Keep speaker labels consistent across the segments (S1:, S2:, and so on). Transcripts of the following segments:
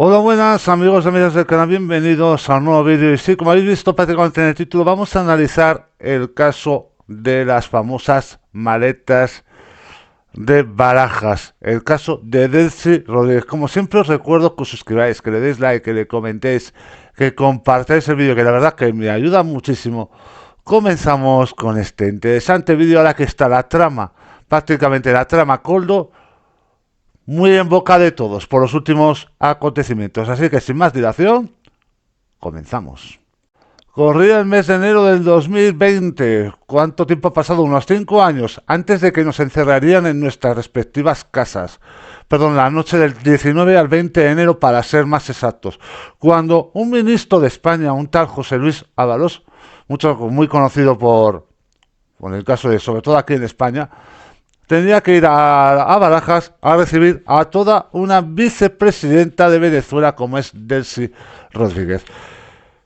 S1: Hola, buenas amigos y amigas del canal, bienvenidos a un nuevo vídeo. Y sí, como habéis visto prácticamente en el título, vamos a analizar el caso de las famosas maletas de Barajas, el caso de Delcy Rodríguez. Como siempre os recuerdo que os suscribáis, que le deis like, que le comentéis, que compartáis el vídeo, que la verdad que me ayuda muchísimo. Comenzamos con este interesante vídeo. Ahora que está la trama, prácticamente la trama Coldo, muy en boca de todos por los últimos acontecimientos. Así que sin más dilación, comenzamos. Corría el mes de enero del 2020. ¿Cuánto tiempo ha pasado? Unos 5 años antes de que nos encerrarían en nuestras respectivas casas. Perdón, la noche del 19 al 20 de enero para ser más exactos. Cuando un ministro de España, un tal José Luis Ábalos, muy conocido por el caso de, sobre todo aquí en España, tendría que ir a Barajas a recibir a toda una vicepresidenta de Venezuela como es Delcy Rodríguez.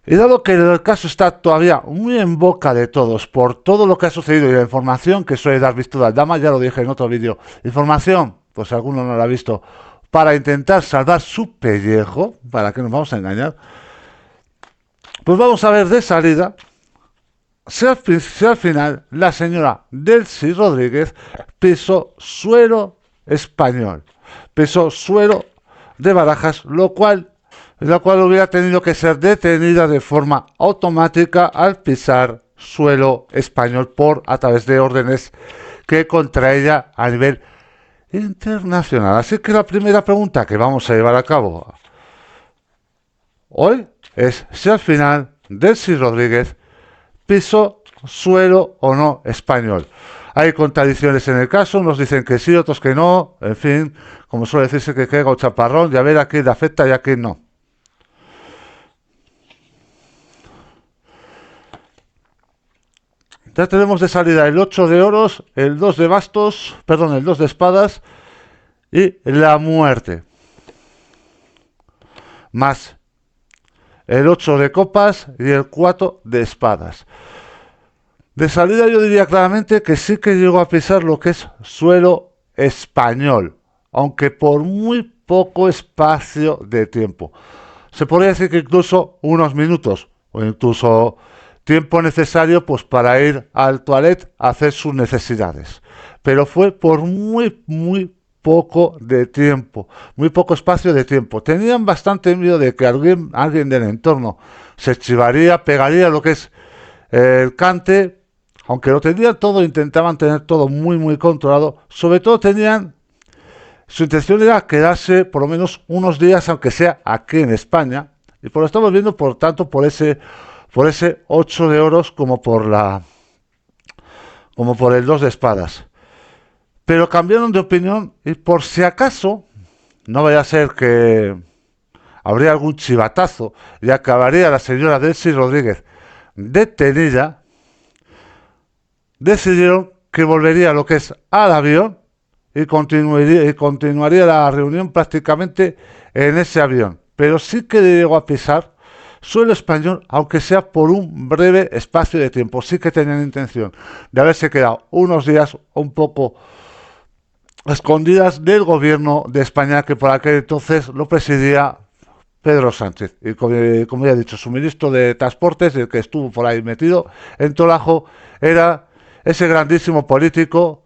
S1: Y dado que el caso está todavía muy en boca de todos por todo lo que ha sucedido y la información que suele dar visto la dama, ya lo dije en otro vídeo, información, pues alguno no la ha visto, para intentar salvar su pellejo, para que nos vamos a engañar, pues vamos a ver de salida si al final la señora Delcy Rodríguez pisó suelo español, pisó suelo de Barajas, la cual hubiera tenido que ser detenida de forma automática al pisar suelo español a través de órdenes que contra ella a nivel internacional. Así que la primera pregunta que vamos a llevar a cabo hoy es si al final Delcy Rodríguez pisó suelo o no español. Hay contradicciones en el caso, unos dicen que sí, otros que no, en fin, como suele decirse que caiga un chaparrón y a ver a quién le afecta y a quién no. Ya tenemos de salida el 8 de oros, el 2 de bastos, perdón, el 2 de espadas y la muerte. Más el 8 de copas y el 4 de espadas. De salida yo diría claramente que sí que llegó a pisar lo que es suelo español, aunque por muy poco espacio de tiempo. Se podría decir que incluso unos minutos o incluso tiempo necesario pues para ir al toilet a hacer sus necesidades. Pero fue por muy poco de tiempo, muy poco espacio de tiempo. Tenían bastante miedo de que alguien del entorno se chivaría, pegaría lo que es el cante, aunque lo tenían todo, intentaban tener todo muy controlado. Sobre todo su intención era quedarse por lo menos unos días, aunque sea aquí en España, y por lo estamos viendo, por tanto, por ese 8 de oros como por el 2 de espadas. Pero cambiaron de opinión y por si acaso, no vaya a ser que habría algún chivatazo y acabaría la señora Delcy Rodríguez detenida, decidieron que volvería a lo que es al avión y continuaría la reunión prácticamente en ese avión. Pero sí que llegó a pisar suelo español, aunque sea por un breve espacio de tiempo. Sí que tenían intención de haberse quedado unos días un poco escondidas del gobierno de España, que por aquel entonces lo presidía Pedro Sánchez. Y como ya he dicho, su ministro de Transportes, el que estuvo por ahí metido en Tolajo, era ese grandísimo político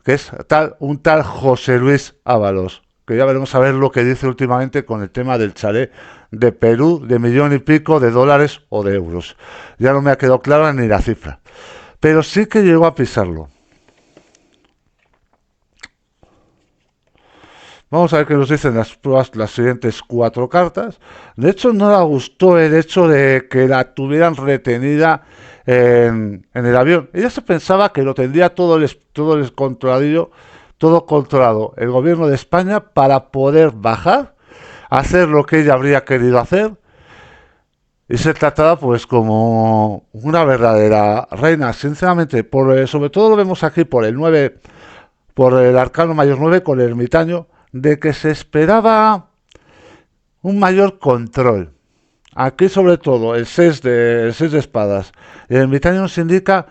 S1: que es un tal José Luis Ábalos, que ya veremos a ver lo que dice últimamente con el tema del chalet de Perú de $1.000.000 o de euros. Ya no me ha quedado clara ni la cifra. Pero sí que llegó a pisarlo. Vamos a ver qué nos dicen las siguientes 4 cartas. De hecho, no le gustó el hecho de que la tuvieran retenida en el avión. Ella se pensaba que lo tendría todo controlado el gobierno de España para poder bajar, hacer lo que ella habría querido hacer y ser tratada pues como una verdadera reina. Sinceramente, sobre todo lo vemos aquí por el 9, por el arcano mayor 9 con el ermitaño, de que se esperaba un mayor control. Aquí sobre todo el 6 de espadas. El ermitaño nos indica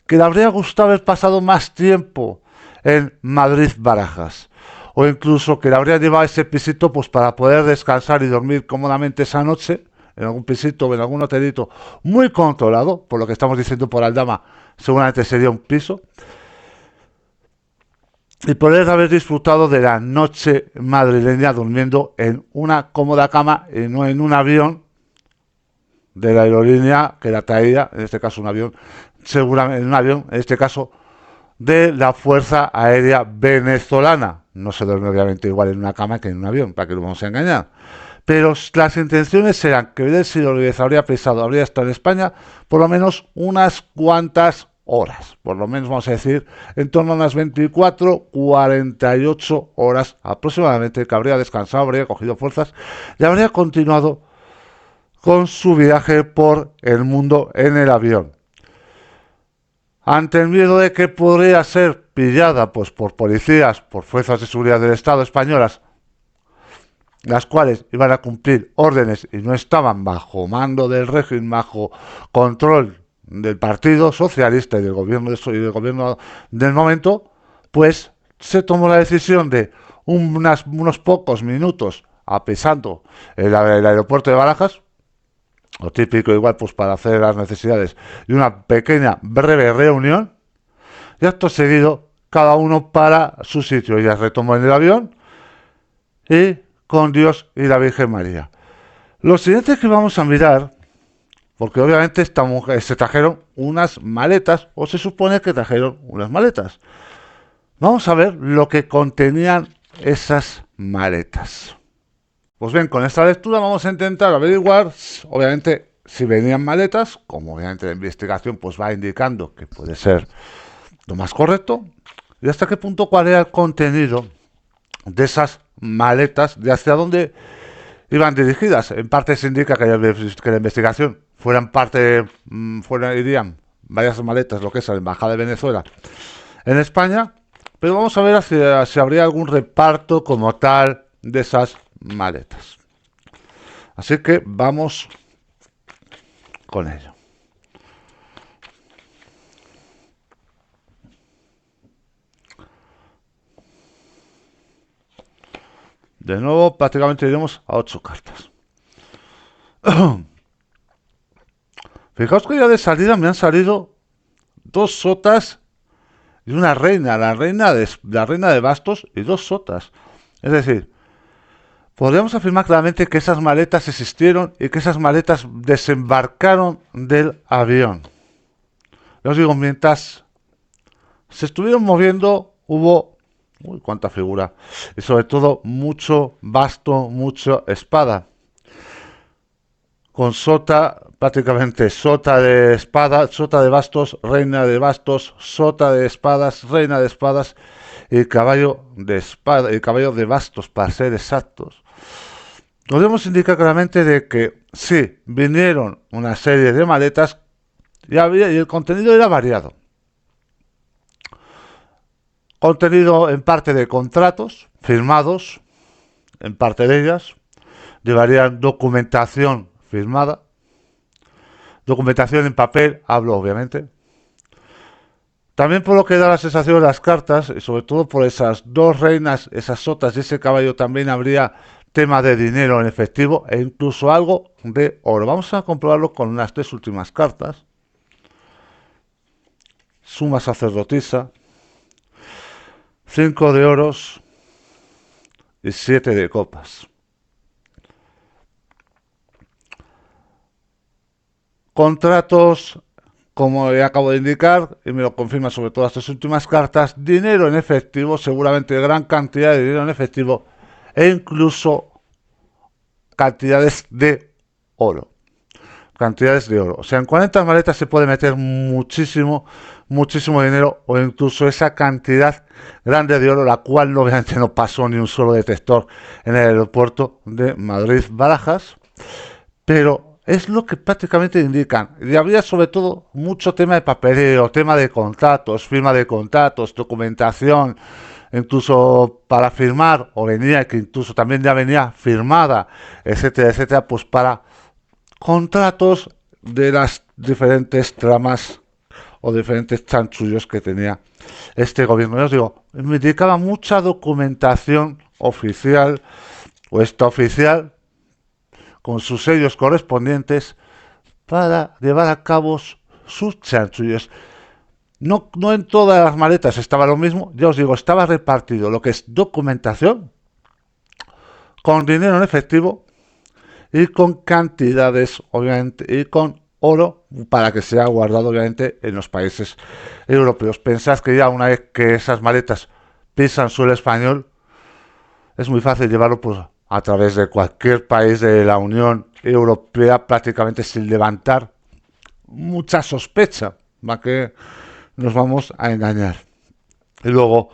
S1: que le habría gustado haber pasado más tiempo en Madrid Barajas. o incluso que le habría llevado a ese pisito pues para poder descansar y dormir cómodamente esa noche en algún pisito o en algún hotelito muy controlado, por lo que estamos diciendo por Aldama, seguramente sería un piso, y poder haber disfrutado de la noche madrileña durmiendo en una cómoda cama y no en un avión de la aerolínea que la traía, en este caso un avión, seguramente un avión, en este caso de la Fuerza Aérea Venezolana. No se duerme obviamente igual en una cama que en un avión, para que lo vamos a engañar. Pero las intenciones eran que Belén Rodríguez habría pesado, habría estado en España por lo menos unas cuantas horas, por lo menos vamos a decir en torno a unas 24, 48 horas aproximadamente, que habría descansado, habría cogido fuerzas y habría continuado con su viaje por el mundo en el avión. Ante el miedo de que podría ser pillada pues por policías, por fuerzas de seguridad del Estado españolas, las cuales iban a cumplir órdenes y no estaban bajo mando del régimen, bajo control del Partido Socialista y del gobierno del momento, pues se tomó la decisión de unos pocos minutos apresando el aeropuerto de Barajas, lo típico igual pues para hacer las necesidades, y una pequeña breve reunión, y acto seguido cada uno para su sitio. Ella retomó en el avión y con Dios y la Virgen María. Lo siguiente que vamos a mirar, porque obviamente esta mujer, se trajeron unas maletas, o se supone que trajeron unas maletas. Vamos a ver lo que contenían esas maletas. Pues bien, con esta lectura vamos a intentar averiguar, obviamente, si venían maletas, como obviamente la investigación pues va indicando que puede ser lo más correcto, y hasta qué punto cuál era el contenido de esas maletas, de hacia dónde iban dirigidas. En parte se indica que la investigación irían varias maletas, lo que es la Embajada de Venezuela en España, pero vamos a ver si habría algún reparto como tal de esas maletas. Así que vamos con ello. De nuevo, prácticamente iremos a 8 cartas. Fijaos que ya de salida me han salido 2 sotas y una reina, la reina de bastos y 2 sotas. Es decir, podríamos afirmar claramente que esas maletas existieron y que esas maletas desembarcaron del avión. Ya os digo, mientras se estuvieron moviendo, hubo... Uy, cuánta figura. Y sobre todo, mucho basto, mucha espada. Con sota, prácticamente sota de espada, sota de bastos, reina de bastos, sota de espadas, reina de espadas y caballo de espada y caballo de bastos, para ser exactos. Podemos indicar claramente de que sí, vinieron una serie de maletas y el contenido era variado. Contenido en parte de contratos firmados, en parte de ellas, llevarían documentación firmada, documentación en papel, hablo obviamente. También por lo que da la sensación de las cartas, y sobre todo por esas 2 reinas, esas sotas y ese caballo, también habría tema de dinero en efectivo e incluso algo de oro. Vamos a comprobarlo con las 3 últimas cartas. Suma sacerdotisa, 5 de oros y 7 de copas. Contratos, como acabo de indicar, y me lo confirman sobre todo las 3 últimas cartas, dinero en efectivo, seguramente gran cantidad de dinero en efectivo, e incluso cantidades de oro. Cantidades de oro. O sea, en 40 maletas se puede meter muchísimo dinero, o incluso esa cantidad grande de oro, la cual obviamente no pasó ni un solo detector en el aeropuerto de Madrid-Barajas, pero es lo que prácticamente indican. Y habría sobre todo mucho tema de papeleo, tema de contratos, firma de contratos, documentación, incluso para firmar, o venía, que incluso también ya venía firmada, etcétera, etcétera, pues para contratos de las diferentes tramas o diferentes chanchullos que tenía este gobierno. Ya os digo, me indicaba mucha documentación oficial o extraoficial con sus sellos correspondientes para llevar a cabo sus chanchullos. No en todas las maletas estaba lo mismo, ya os digo, estaba repartido lo que es documentación con dinero en efectivo y con cantidades, obviamente, y con oro para que sea guardado, obviamente, en los países europeos. Pensad que ya una vez que esas maletas pisan suelo español, es muy fácil llevarlo pues, a través de cualquier país de la Unión Europea prácticamente sin levantar mucha sospecha, ¿va? Que nos vamos a engañar. Y luego,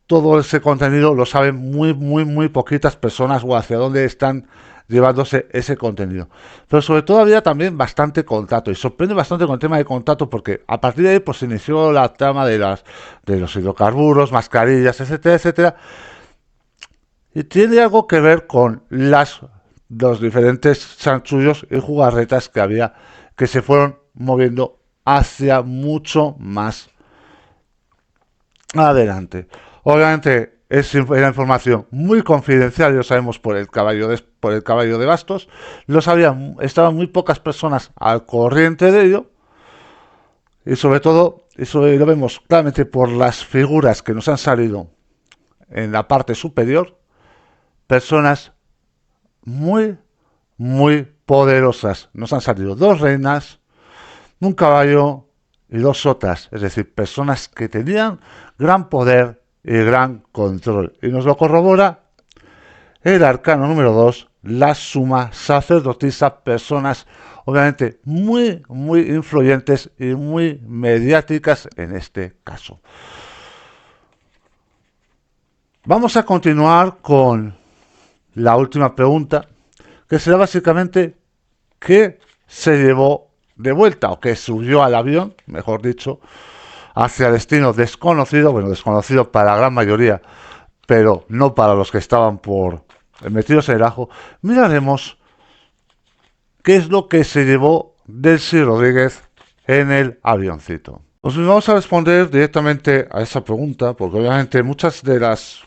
S1: todo ese contenido lo saben muy poquitas personas o hacia dónde están llevándose ese contenido. Pero sobre todo había también bastante contacto y sorprende bastante con el tema de contacto porque a partir de ahí pues se inició la trama de los hidrocarburos, mascarillas, etcétera, etcétera. Y tiene algo que ver con los diferentes chanchullos y jugarretas que había que se fueron moviendo hacia mucho más adelante. Obviamente era información muy confidencial, lo sabemos por el caballo de bastos. Estaban muy pocas personas al corriente de ello. Y sobre todo, eso lo vemos claramente por las figuras que nos han salido en la parte superior. Personas muy poderosas. Nos han salido 2 reinas, un caballo y 2 sotas. Es decir, personas que tenían gran poder y gran control. Y nos lo corrobora el arcano número 2, la suma sacerdotisa, personas obviamente muy influyentes y muy mediáticas en este caso. Vamos a continuar con la última pregunta, que será básicamente ¿qué se llevó de vuelta o qué subió al avión, mejor dicho, hacia destino desconocido, bueno, desconocido para la gran mayoría, pero no para los que estaban metidos en el ajo? Miraremos qué es lo que se llevó Delcy Rodríguez en el avioncito. Pues vamos a responder directamente a esa pregunta, porque obviamente muchas de las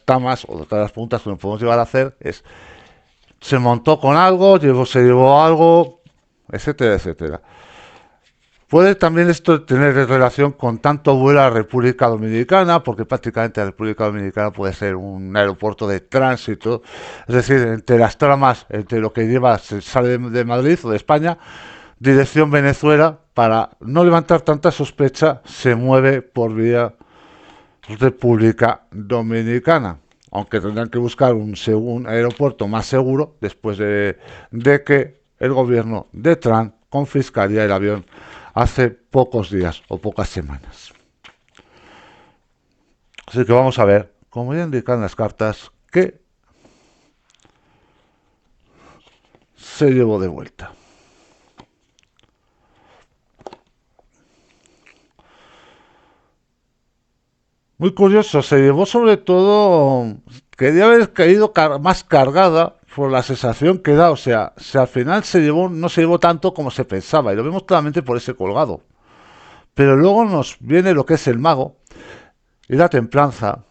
S1: tamas o de las preguntas que nos podemos llevar a hacer es se montó con algo, se llevó algo, etcétera, etcétera. Puede también esto tener relación con tanto vuelo a la República Dominicana, porque prácticamente la República Dominicana puede ser un aeropuerto de tránsito, es decir, entre las tramas, entre lo que se sale de Madrid o de España, dirección Venezuela, para no levantar tanta sospecha, se mueve por vía República Dominicana, aunque tendrán que buscar un aeropuerto más seguro después de que el gobierno de Trump confiscaría el avión hace pocos días o pocas semanas. Así que vamos a ver, como ya indican las cartas, qué se llevó de vuelta. Muy curioso, se llevó sobre todo, quería haber caído más cargada por la sensación que da, o sea, si al final no se llevó tanto como se pensaba, y lo vemos claramente por ese colgado. Pero luego nos viene lo que es el mago y la templanza,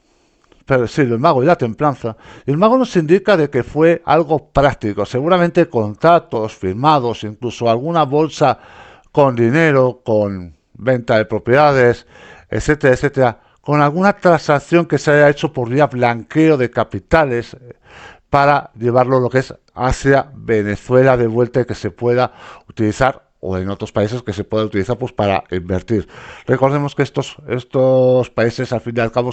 S1: pero sí, el mago y la templanza. Y el mago nos indica de que fue algo práctico, seguramente contratos firmados, incluso alguna bolsa con dinero, con venta de propiedades, etcétera, etcétera, con alguna transacción que se haya hecho por vía blanqueo de capitales para llevarlo lo que es hacia Venezuela de vuelta y que se pueda utilizar, o en otros países que se pueda utilizar pues para invertir. Recordemos que estos países al fin y al cabo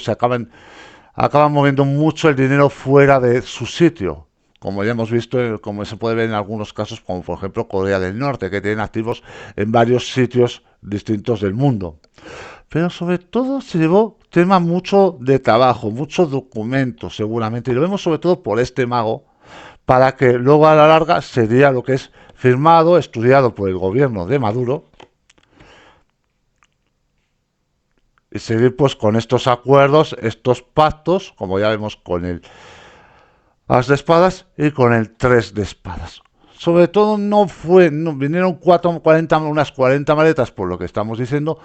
S1: acaban moviendo mucho el dinero fuera de su sitio, como ya hemos visto, como se puede ver en algunos casos, como por ejemplo Corea del Norte, que tienen activos en varios sitios distintos del mundo. Pero sobre todo se llevó tema mucho de trabajo, muchos documentos seguramente, y lo vemos sobre todo por este mago, para que luego a la larga sería lo que es firmado, estudiado por el gobierno de Maduro, y seguir pues con estos acuerdos, estos pactos, como ya vemos con el as de espadas y con el 3 de espadas. sobre todo vinieron unas 40 maletas por lo que estamos diciendo,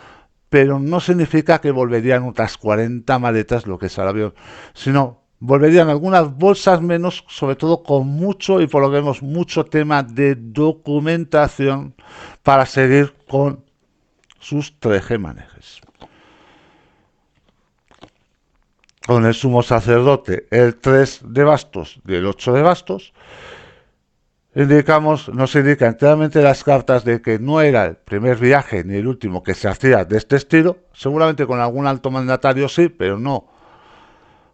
S1: pero no significa que volverían otras 40 maletas, lo que es el avión, sino volverían algunas bolsas menos, sobre todo con mucho, y por lo que vemos, mucho tema de documentación para seguir con sus tejemanejes. Con el sumo sacerdote, el 3 de bastos y el 8 de bastos, nos indica enteramente las cartas de que no era el primer viaje ni el último que se hacía de este estilo, seguramente con algún alto mandatario sí, pero no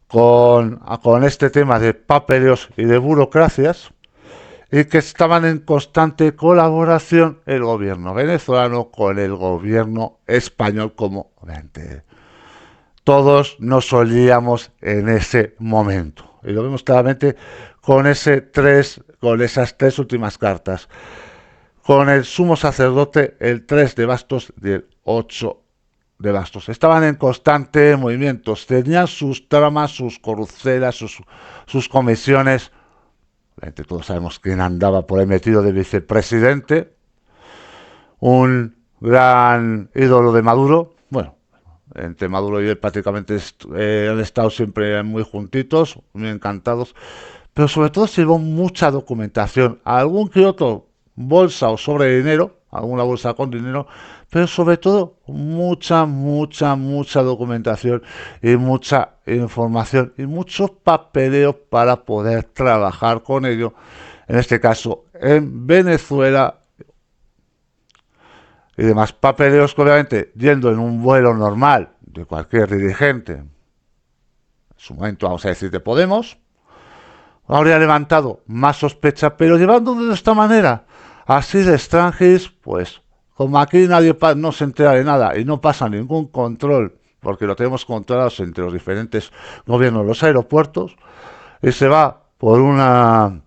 S1: con este tema de papeleos y de burocracias, y que estaban en constante colaboración el gobierno venezolano con el gobierno español, como todos nos solíamos en ese momento. Y lo vemos claramente con con esas tres últimas cartas. Con el sumo sacerdote, el 3 de bastos y el 8 de bastos. Estaban en constante movimiento, tenían sus tramas, sus corruptelas, sus comisiones. Todos sabemos quién andaba por ahí metido de vicepresidente, un gran ídolo de Maduro. Bueno, entre Maduro y él prácticamente han estado siempre muy juntitos, muy encantados, pero sobre todo se llevó mucha documentación, algún que otro bolsa o sobre de dinero, alguna bolsa con dinero, pero sobre todo mucha documentación y mucha información y mucho papeleo para poder trabajar con ello, en este caso en Venezuela, y demás papeleos que obviamente yendo en un vuelo normal de cualquier dirigente, en su momento vamos a decir de Podemos, habría levantado más sospecha, pero llevándolo de esta manera, así de extranjis, pues como aquí nadie no se entera de nada y no pasa ningún control, porque lo tenemos controlados entre los diferentes gobiernos, los aeropuertos, y se va por una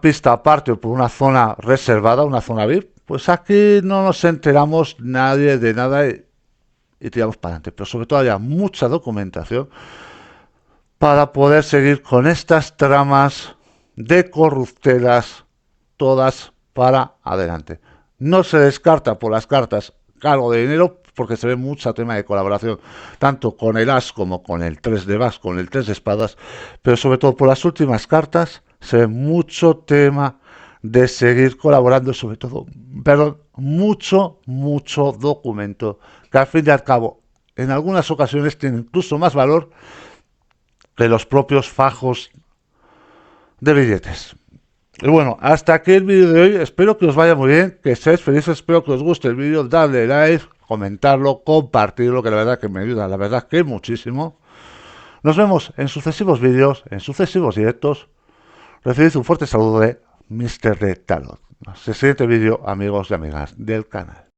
S1: pista aparte o por una zona reservada, una zona VIP, pues aquí no nos enteramos nadie de nada y tiramos para adelante. Pero sobre todo haya mucha documentación para poder seguir con estas tramas de corruptelas, todas para adelante. No se descarta por las cartas cargo de dinero, porque se ve mucho tema de colaboración, tanto con el as como con el 3 de bas, con el 3 de espadas, pero sobre todo por las últimas cartas se ve mucho tema de seguir colaborando, sobre todo, mucho documento, que al fin y al cabo, en algunas ocasiones tiene incluso más valor que los propios fajos de billetes. Y bueno, hasta aquí el vídeo de hoy. Espero que os vaya muy bien, que seáis felices, espero que os guste el vídeo, darle like, comentarlo, compartirlo, que la verdad que me ayuda, la verdad que muchísimo. Nos vemos en sucesivos vídeos, en sucesivos directos. Recibid un fuerte saludo de Mr. de Tarot. Hasta el siguiente vídeo, amigos y amigas del canal.